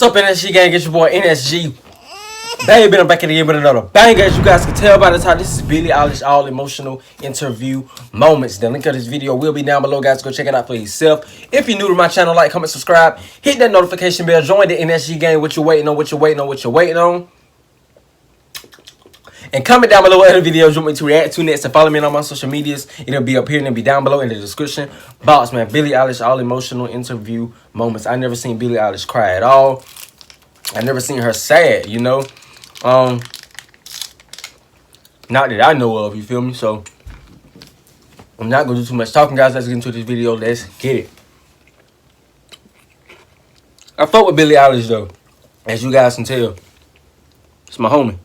What's up, N.S.G. gang? It's your boy N.S.G. Baby, I'm back in the game with another banger. As you guys can tell by the title, this is Billie Eilish All Emotional Interview Moments. The link of this video will be down below, guys. Go check it out for yourself. If you're new to my channel, like, comment, subscribe. Hit that notification bell. Join the N.S.G. gang. What you waiting on, what you waiting on, what you waiting on. And comment down below what other videos you want me to react to next. And follow me on all my social medias. It'll be up here and it'll be down below in the description box, man. Billie Eilish All Emotional Interview Moments. I never seen Billie Eilish cry at all. I never seen her sad, you know. Not that I know of, you feel me? So I'm not gonna do too much talking, guys. Let's get into this video. Let's get it. I fuck with Billie Eilish though, as you guys can tell. It's my homie.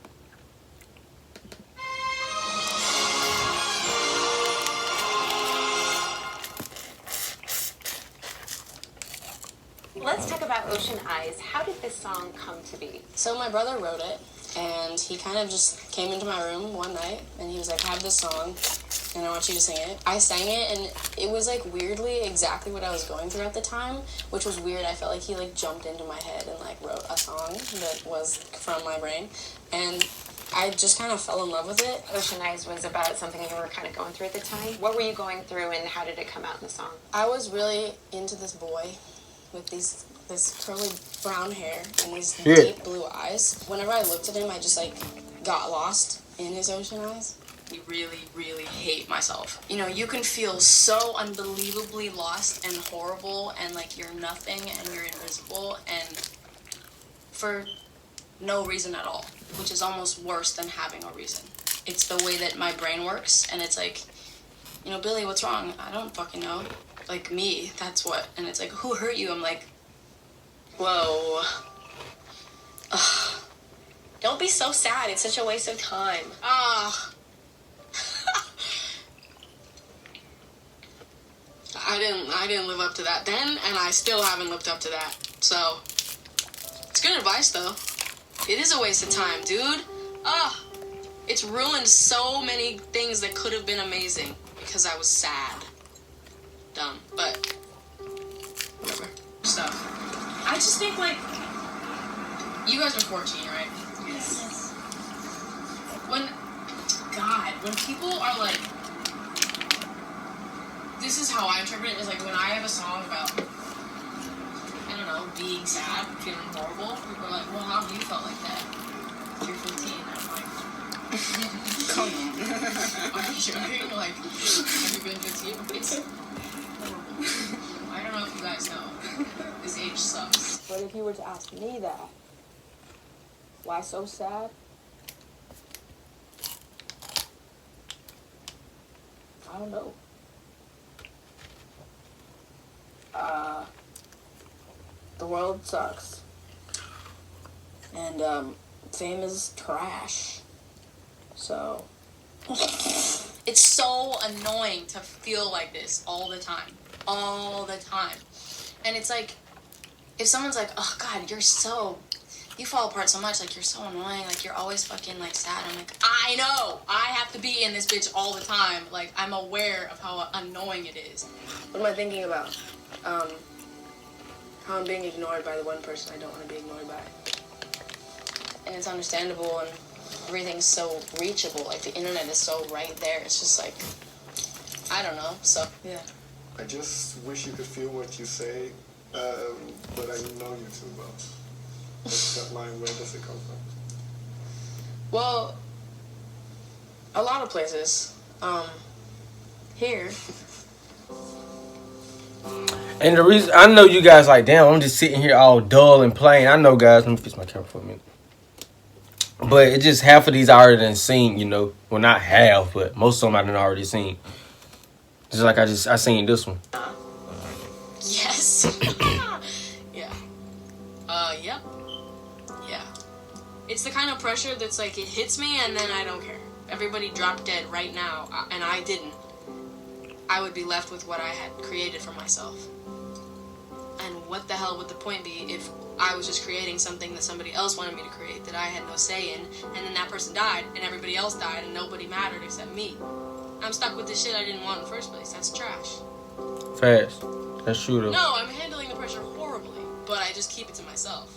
Let's talk about Ocean Eyes. How did this song come to be? So my brother wrote it, and he kind of just came into my room one night, and he was like, I have this song, and I want you to sing it. I sang it, and it was like weirdly exactly what I was going through at the time, which was weird. I felt like he like jumped into my head and like wrote a song that was from my brain, and I just kind of fell in love with it. Ocean Eyes was about something you were kind of going through at the time. What were you going through, and how did it come out in the song? I was really into this boy with this curly brown hair and these deep blue eyes. Whenever I looked at him, I just like got lost in his ocean eyes. I really, really hate myself. You know, you can feel so unbelievably lost and horrible and like you're nothing and you're invisible and for no reason at all, which is almost worse than having a reason. It's the way that my brain works, and it's like, you know, Billy, what's wrong? I don't fucking know. Like, me, that's what. And it's like, who hurt you? I'm like, whoa. Ugh. Don't be so sad. It's such a waste of time. Ah. I didn't live up to that then, and I still haven't lived up to that. So, it's good advice, though. It is a waste of time, dude. Ah. It's ruined so many things that could have been amazing because I was sad. Dumb, but whatever. Stuff. I just think, like, you guys are 14, right? Yes. When people are like, this is how I interpret it, is like when I have a song about, I don't know, being sad, feeling horrible, people are like, well, how have you felt like that? You're 15, and I'm like, come on. Are you joking? Like, have you been 15? It's I don't know if you guys know. This age sucks. But if you were to ask me that, why so sad? I don't know. The world sucks. And, fame is trash. So... It's so annoying to feel like this all the time. All the time. And it's like, if someone's like, oh God, you fall apart so much, like you're so annoying, like you're always fucking like sad. I'm like, I know, I have to be in this bitch all the time. Like, I'm aware of how annoying it is. What am I thinking about? How I'm being ignored by the one person I don't want to be ignored by. And it's understandable, and everything's so reachable. Like, the internet is so right there. It's just like, I don't know. So, yeah. I just wish you could feel what you say, but I know you too well. What's that line? Where does it come from? Well, a lot of places. Here. And the reason, I know you guys like, damn, I'm just sitting here all dull and plain. I know, guys. Let me fix my camera for a minute. But it's just half of these I already done seen, you know. Well, not half, but most of them I done already seen. Just like I seen this one. Yes. Yeah. Yep. Yeah. It's the kind of pressure that's like, it hits me and then I don't care. Everybody dropped dead right now, and I didn't. I would be left with what I had created for myself. And what the hell would the point be if I was just creating something that somebody else wanted me to create that I had no say in, and then that person died, and everybody else died, and nobody mattered except me? I'm stuck with this shit I didn't want in the first place. That's trash. Fast. That's true though. No, I'm handling the pressure horribly, but I just keep it to myself.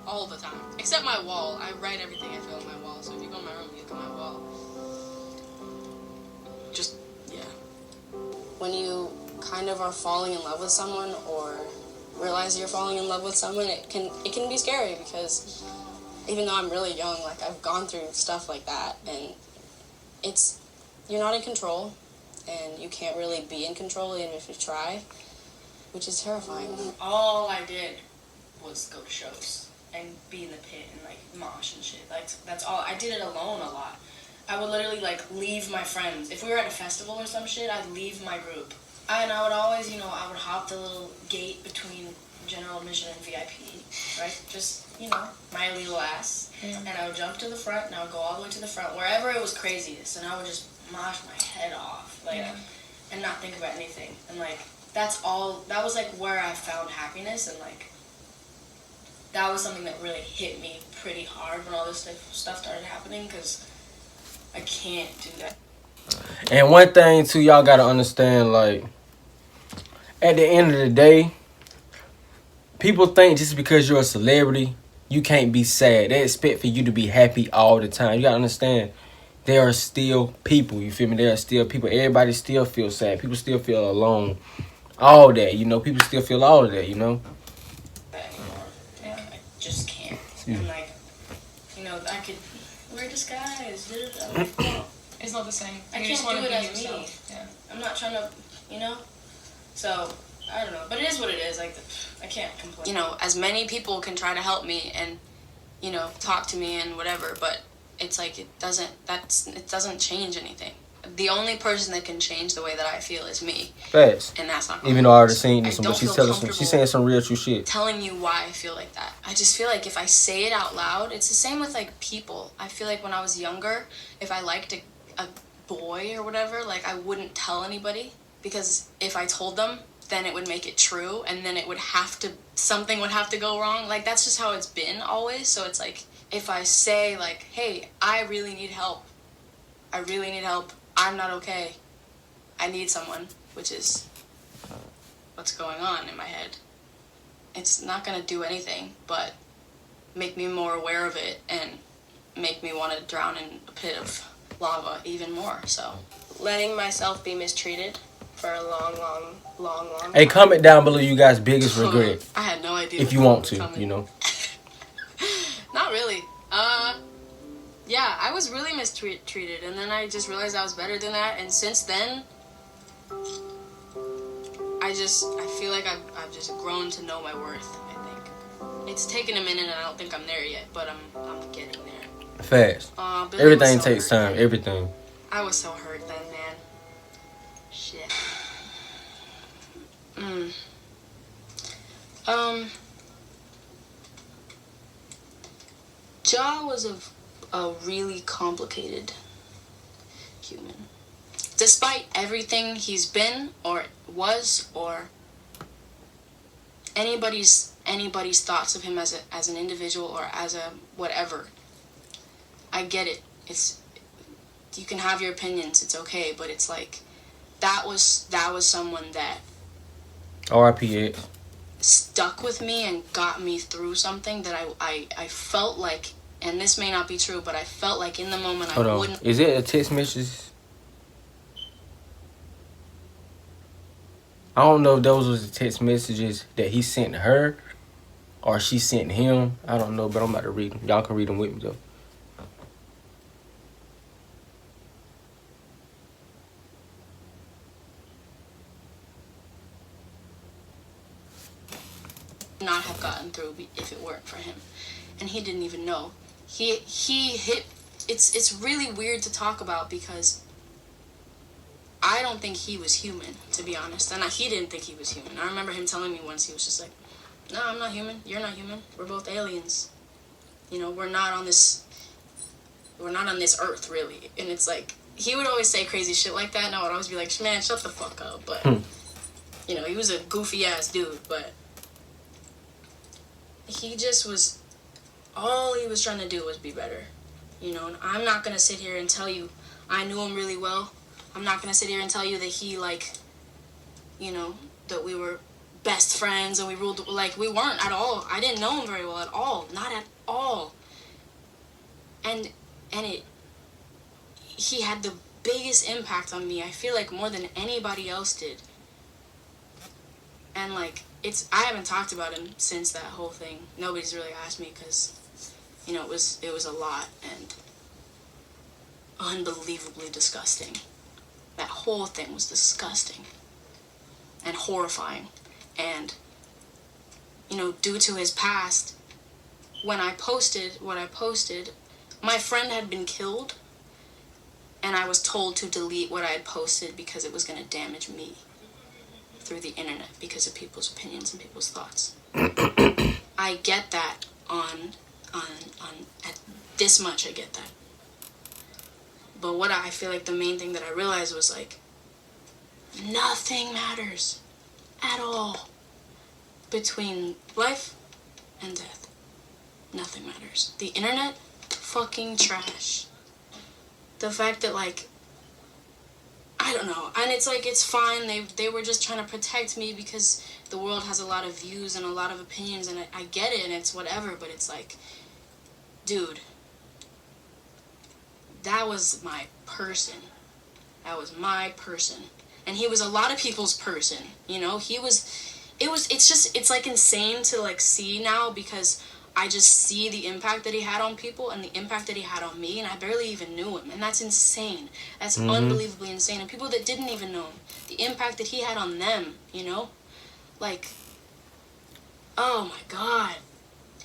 all the time. Except my wall. I write everything I feel on my wall. So if you go in my room, you look at my wall. Just, yeah. When you kind of are falling in love with someone or realize you're falling in love with someone, it can be scary because even though I'm really young, like I've gone through stuff like that, and you're not in control, and you can't really be in control even if you try, which is terrifying. All I did was go to shows and be in the pit and like mosh and shit. Like that's all. I did it alone a lot. I would literally like leave my friends. If we were at a festival or some shit, I'd leave my group. And I would always, you know, I would hop the little gate between general admission and VIP, right? Just, you know, my little ass. And I would jump to the front and I would go all the way to the front, wherever it was craziest. And I would just mosh my head off, like, and not think about anything. And like, that was like where I found happiness, and like, that was something that really hit me pretty hard when all this stuff started happening, because I can't do that. And one thing too, y'all gotta understand, like, at the end of the day, people think just because you're a celebrity, you can't be sad. They expect for you to be happy all the time. You gotta understand, there are still people, you feel me? There are still people. Everybody still feels sad. People still feel alone. All that, you know. People still feel all of that, you know. Anymore. Like, I just can't. And like, you know, I could wear disguise. It's not the same. I You can't just do wanna it be as yourself. me. Yeah. I'm not trying to, you know. So I don't know, but it is what it is. Like, I can't complain. You know, as many people can try to help me and, you know, talk to me and whatever, but it's like it doesn't change anything. The only person that can change the way that I feel is me. Facts. And that's not. Even though I already seen this, I but don't she's feel telling she's saying some real true shit. telling you why I feel like that. I just feel like if I say it out loud, it's the same with like people. I feel like when I was younger, if I liked a boy or whatever, like I wouldn't tell anybody, because if I told them, then it would make it true, and then something would have to go wrong. Like that's just how it's been always. So it's like if I say like, hey, I really need help. I'm not okay. I need someone, which is what's going on in my head. It's not gonna do anything but make me more aware of it and make me want to drown in a pit of lava even more. So letting myself be mistreated for a long Hey, comment down below you guys' biggest regret. I had no idea. If you want to, you know. Not really. Yeah, I was really mistreated, and then I just realized I was better than that, and since then, I feel like I've just grown to know my worth, I think. It's taken a minute, and I don't think I'm there yet, but I'm getting there. Fast. Billie Everything was so takes hurt. time. Everything. I was so hurt then, man. Shit. Ja was a really complicated human. Despite everything he's been or was, or anybody's thoughts of him as an individual or as a whatever, I get it. You can have your opinions, it's okay, but it's like that was someone that R.I.P. stuck with me and got me through something that I felt like, and this may not be true, but I felt like in the moment Hold on. wouldn't. Is it a text message? I don't know if those was the text messages that he sent her or she sent him. I don't know, but I'm about to read them. Y'all can read them with me, though. Not have gotten through if it weren't for him, and he didn't even know. He hit. It's really weird to talk about because I don't think he was human, to be honest, and he didn't think he was human. I remember him telling me once, he was just like, "No, I'm not human. You're not human. We're both aliens. You know, we're not on this earth, really." And it's like he would always say crazy shit like that, and I would always be like, "Man, shut the fuck up." But you know, he was a goofy ass dude, but he just was, all he was trying to do was be better, you know, and I'm not going to sit here and tell you I knew him really well. I'm not going to sit here and tell you that he, like, you know, that we were best friends and we ruled, like, we weren't at all. I didn't know him very well at all. Not at all. And he had the biggest impact on me, I feel like, more than anybody else did. And, like, I haven't talked about him since that whole thing. Nobody's really asked me because, you know, it was a lot and unbelievably disgusting. That whole thing was disgusting and horrifying. And, you know, due to his past, when I posted what I posted, my friend had been killed, and I was told to delete what I had posted because it was going to damage me through the internet because of people's opinions and people's thoughts. I get that at this much, I get that. But what I feel like the main thing that I realized was, like, nothing matters at all between life and death. Nothing matters. The internet, fucking trash. The fact that, like, I don't know, and it's like, it's fine, they were just trying to protect me because the world has a lot of views and a lot of opinions, and I get it, and it's whatever, but it's like, dude, that was my person. That was my person. And he was a lot of people's person, you know? It's like insane to, like, see now because I just see the impact that he had on people and the impact that he had on me, and I barely even knew him, and that's insane. That's unbelievably insane. And people that didn't even know him, the impact that he had on them, you know? Like, oh my God.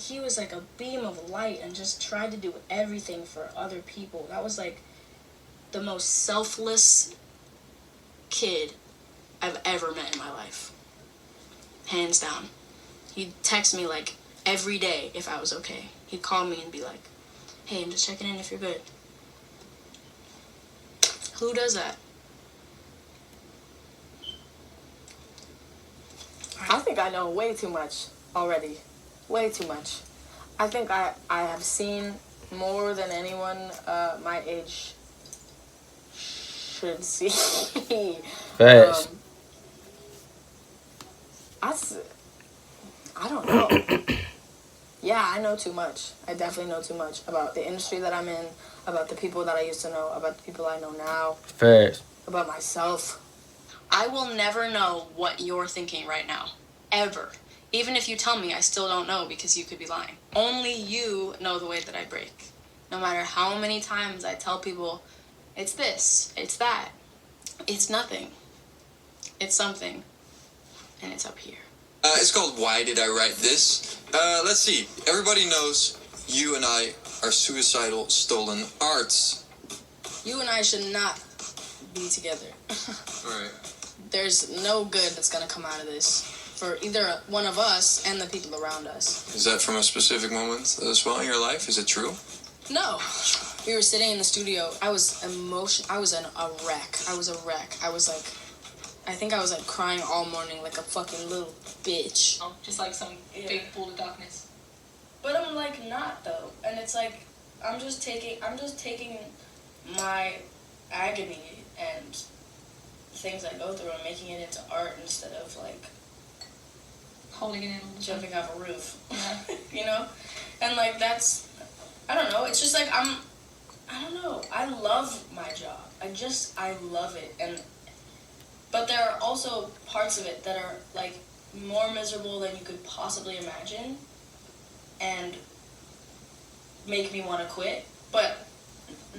He was like a beam of light and just tried to do everything for other people. That was like the most selfless kid I've ever met in my life. Hands down. He'd text me like every day if I was okay. He'd call me and be like, hey, I'm just checking in if you're good. Who does that? I think I know way too much already. Way too much. I think I have seen more than anyone my age should see. Facts. I don't know. Yeah, I know too much. I definitely know too much about the industry that I'm in, about the people that I used to know, about the people I know now. Facts. About myself. I will never know what you're thinking right now. Ever. Even if you tell me, I still don't know because you could be lying. Only you know the way that I break. No matter how many times I tell people, it's this, it's that. It's nothing. It's something. And it's up here. It's called Why Did I Write This? Let's see. Everybody knows you and I are suicidal stolen arts. You and I should not be together. Alright. There's no good that's gonna come out of this for either one of us and the people around us. Is that from a specific moment as well in your life? Is it true? No. We were sitting in the studio. I was a wreck. I was a wreck. I was like, I think I was like crying all morning like a fucking little bitch. Oh, just like some big pool of darkness. But I'm like not though. And it's like I'm just taking my agony and things I go through and making it into art instead of like Holding it in all the time. jumping off a roof. Yeah. You know? And like that's, I don't know, it's just like I don't know, I love my job. I love it. But there are also parts of it that are like more miserable than you could possibly imagine and make me want to quit. But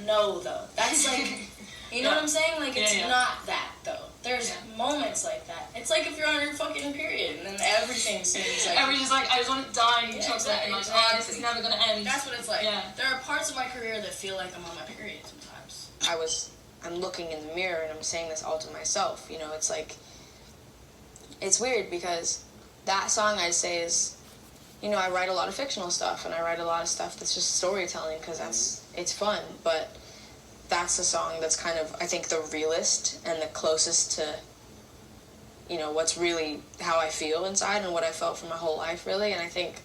no though. That's like, you know what I'm saying? Like it's not that though. There's moments like that. It's like if you're on your fucking period and then everything seems like... Everybody's like, I just want to die and chocolate and like, oh, this is never going to end. That's what it's like. Yeah. There are parts of my career that feel like I'm on my period sometimes. I'm looking in the mirror and I'm saying this all to myself. You know, it's like... It's weird because that song I'd say is... You know, I write a lot of fictional stuff and I write a lot of stuff that's just storytelling because it's fun, but... That's a song that's kind of, I think, the realest and the closest to, you know, what's really how I feel inside and what I felt for my whole life, really. And I think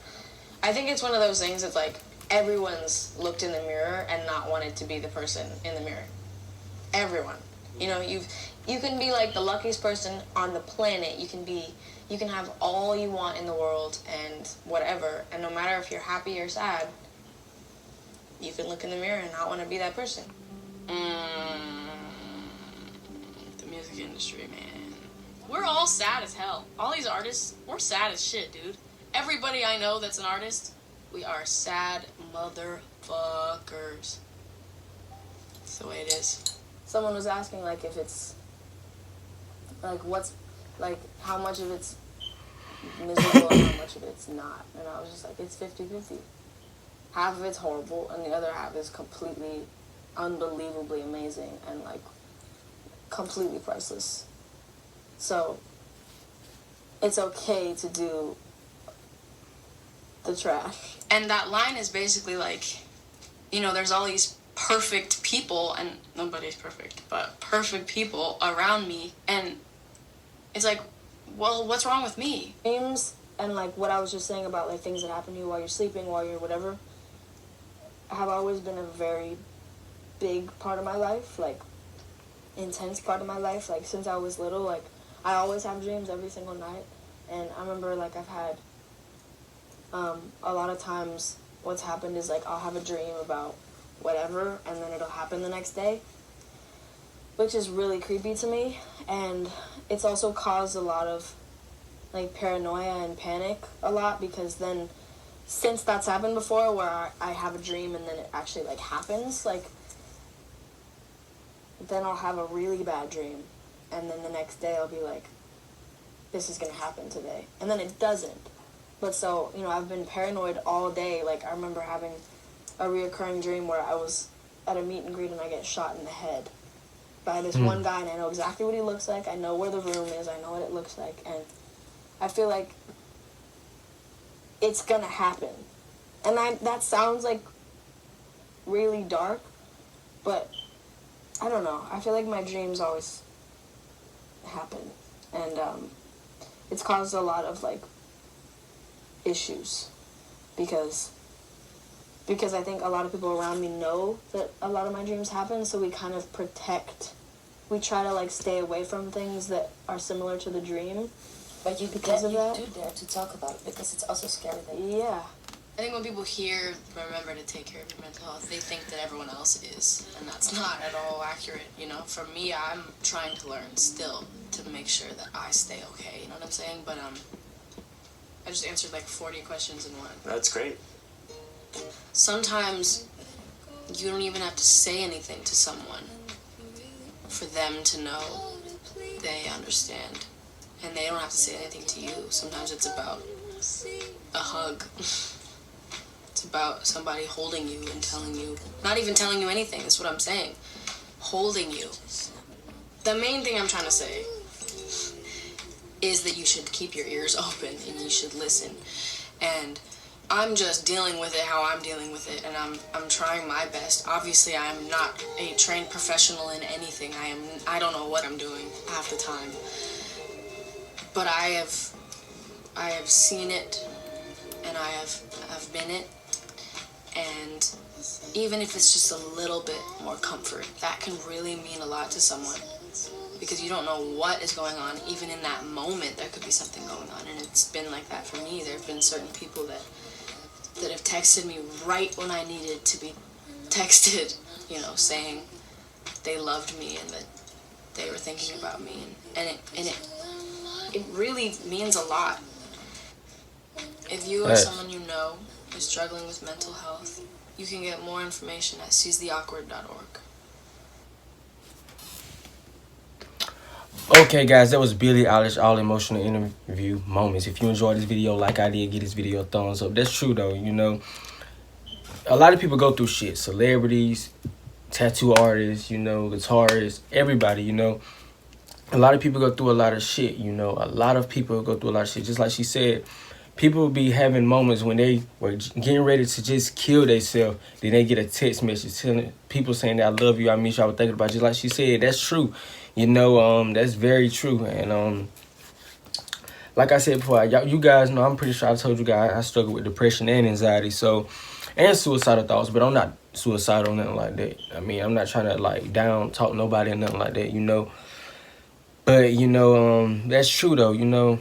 it's one of those things that's like everyone's looked in the mirror and not wanted to be the person in the mirror. Everyone. You know, you can be like the luckiest person on the planet. You can have all you want in the world and whatever, and no matter if you're happy or sad, you can look in the mirror and not want to be that person. The music industry, man. We're all sad as hell. All these artists, we're sad as shit, dude. Everybody I know that's an artist, we are sad motherfuckers. That's the way it is. Someone was asking, like, if it's, like, what's, like, how much of it's miserable and how much of it's not. And I was just like, it's 50-50. Half of it's horrible, and the other half is completely, unbelievably amazing and, like, completely priceless. So, it's okay to do the trash. And that line is basically like, you know, there's all these perfect people, and nobody's perfect, but perfect people around me, and it's like, well, what's wrong with me? Dreams and, like, what I was just saying about, like, things that happen to you while you're sleeping, while you're whatever, have always been a very big part of my life, like, intense part of my life. Like, since I was little, like, I always have dreams every single night. And I remember, like, I've had a lot of times what's happened is, like, I'll have a dream about whatever, and then it'll happen the next day, which is really creepy to me. And it's also caused a lot of, like, paranoia and panic a lot, because then, since that's happened before, where I have a dream and then it actually, like, happens, like, then I'll have a really bad dream, and then the next day I'll be like, this is gonna happen today, and then it doesn't. But so, you know, I've been paranoid all day. Like, I remember having a reoccurring dream where I was at a meet and greet and I get shot in the head by this one guy, and I know exactly what he looks like, I know where the room is, I know what it looks like, and I feel like it's gonna happen. And that sounds, like, really dark, but I don't know. I feel like my dreams always happen, and it's caused a lot of, like, issues, because I think a lot of people around me know that a lot of my dreams happen, so we kind of we try to, like, stay away from things that are similar to the dream. But you do dare to talk about it, because it's also scary. Yeah. I think when people hear remember to take care of your mental health, they think that everyone else is, and that's not at all accurate. You know, for me, I'm trying to learn still to make sure that I stay okay. You know what I'm saying? But I just answered like 40 questions in one. That's great. Sometimes you don't even have to say anything to someone for them to know they understand, and they don't have to say anything to you. Sometimes it's about a hug. It's about somebody holding you and telling you, not even telling you anything, that's what I'm saying, holding you. The main thing I'm trying to say is that you should keep your ears open and you should listen. And I'm just dealing with it how I'm dealing with it, and I'm trying my best. Obviously, I am not a trained professional in anything. I don't know what I'm doing half the time. But I have seen it, and I've been it. And even if it's just a little bit more comfort, that can really mean a lot to someone, because you don't know what is going on. Even in that moment, there could be something going on, and it's been like that for me. There have been certain people that have texted me right when I needed to be texted, you know, saying they loved me and that they were thinking about me, and it really means a lot. If you or someone you know is struggling with mental health, you can get more information at seizetheawkward.org. Okay, guys, that was Billie Eilish, all emotional interview moments. If you enjoyed this video like I did, give this video a thumbs up. That's true, though, you know. A lot of people go through shit. Celebrities, tattoo artists, you know, guitarists, everybody, you know. A lot of people go through a lot of shit, you know. A lot of people go through a lot of shit. Just like she said, people be having moments when they were getting ready to just kill themselves. Then they get a text message telling people saying that I love you, I miss you, I was thinking about you. Just like she said, that's true. You know, that's very true. And like I said before, you guys know, I'm pretty sure I told you guys I struggle with depression and anxiety, so, and suicidal thoughts. But I'm not suicidal or nothing like that. I mean, I'm not trying to like down talk nobody or nothing like that, you know. But you know, that's true though. You know,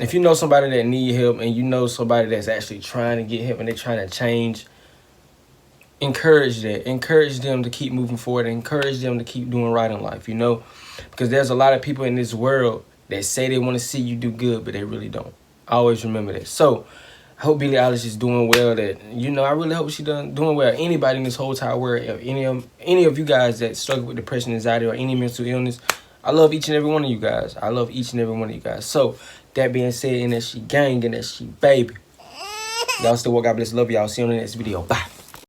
if you know somebody that need help and you know somebody that's actually trying to get help and they're trying to change, encourage that. Encourage them to keep moving forward. Encourage them to keep doing right in life. You know, because there's a lot of people in this world that say they want to see you do good, but they really don't. Always remember that. So I hope Billie Eilish is doing well. That, you know, I really hope she's doing well. Anybody in this whole entire world, any of you guys that struggle with depression, anxiety, or any mental illness, I love each and every one of you guys. I love each and every one of you guys. So that being said, N.S.G. gang, N.S.G. baby. Y'all still work. God bless. Love y'all. See you on the next video. Bye.